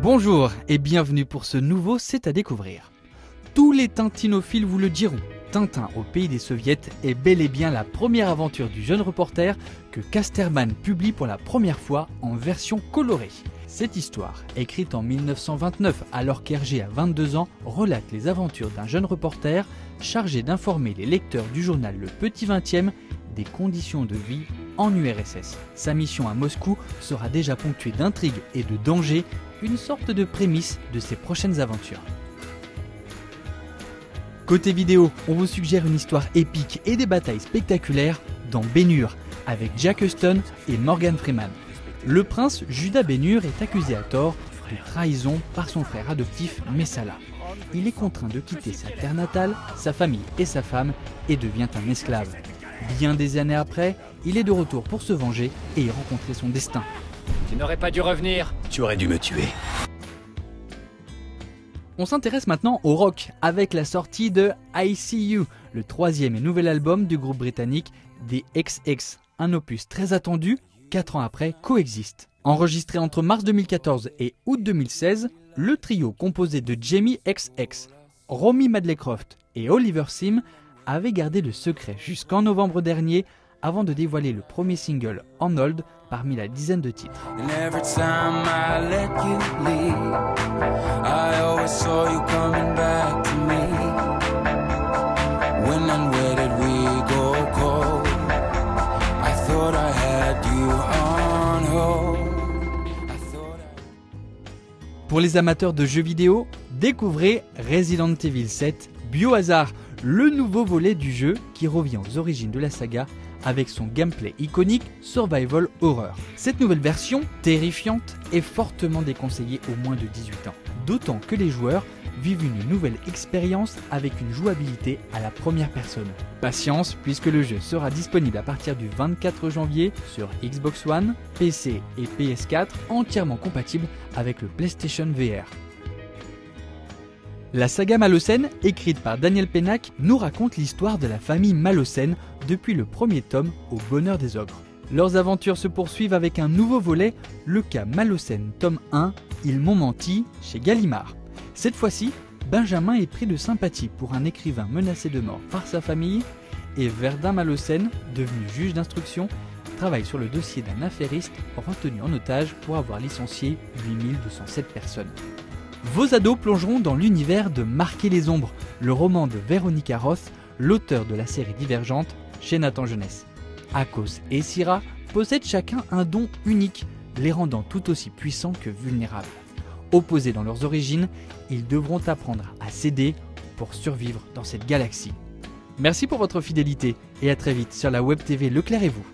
Bonjour et bienvenue pour ce nouveau C'est à découvrir. Tous les tintinophiles vous le diront, Tintin au pays des soviets est bel et bien la première aventure du jeune reporter que Casterman publie pour la première fois en version colorée. Cette histoire, écrite en 1929 alors qu'Hergé a 22 ans, relate les aventures d'un jeune reporter chargé d'informer les lecteurs du journal Le Petit 20e des conditions de vie en URSS. Sa mission à Moscou sera déjà ponctuée d'intrigues et de dangers, une sorte de prémisse de ses prochaines aventures. Côté vidéo, on vous suggère une histoire épique et des batailles spectaculaires dans Ben-Hur, avec Jack Huston et Morgan Freeman. Le prince Judas Ben-Hur est accusé à tort de trahison par son frère adoptif Messala. Il est contraint de quitter sa terre natale, sa famille et sa femme et devient un esclave. Bien des années après, il est de retour pour se venger et y rencontrer son destin. Tu n'aurais pas dû revenir. Tu aurais dû me tuer. On s'intéresse maintenant au rock avec la sortie de I See You, le troisième et nouvel album du groupe britannique The XX, un opus très attendu, 4 ans après Coexist. Enregistré entre mars 2014 et août 2016, le trio composé de Jamie XX, Romy Madlecroft et Oliver Sim avait gardé le secret jusqu'en novembre dernier avant de dévoiler le premier single On Hold parmi la dizaine de titres. Pour les amateurs de jeux vidéo, découvrez Resident Evil 7 Biohazard, le nouveau volet du jeu qui revient aux origines de la saga avec son gameplay iconique Survival Horror. Cette nouvelle version, terrifiante, est fortement déconseillée aux moins de 18 ans, d'autant que les joueurs vivent une nouvelle expérience avec une jouabilité à la première personne. Patience, puisque le jeu sera disponible à partir du 24 janvier sur Xbox One, PC et PS4, entièrement compatible avec le PlayStation VR. La saga Malocène, écrite par Daniel Pennac, nous raconte l'histoire de la famille Malocène depuis le premier tome au bonheur des ogres. Leurs aventures se poursuivent avec un nouveau volet, le cas Malocène tome 1, Ils m'ont menti, chez Gallimard. Cette fois-ci, Benjamin est pris de sympathie pour un écrivain menacé de mort par sa famille et Verdun Malocène, devenu juge d'instruction, travaille sur le dossier d'un affairiste retenu en otage pour avoir licencié 8207 personnes. Vos ados plongeront dans l'univers de Marquer les ombres, le roman de Véronica Roth, l'auteur de la série Divergente chez Nathan Jeunesse. Akos et Syrah possèdent chacun un don unique, les rendant tout aussi puissants que vulnérables. Opposés dans leurs origines, ils devront apprendre à s'aider pour survivre dans cette galaxie. Merci pour votre fidélité et à très vite sur la web TV Leclerc et vous.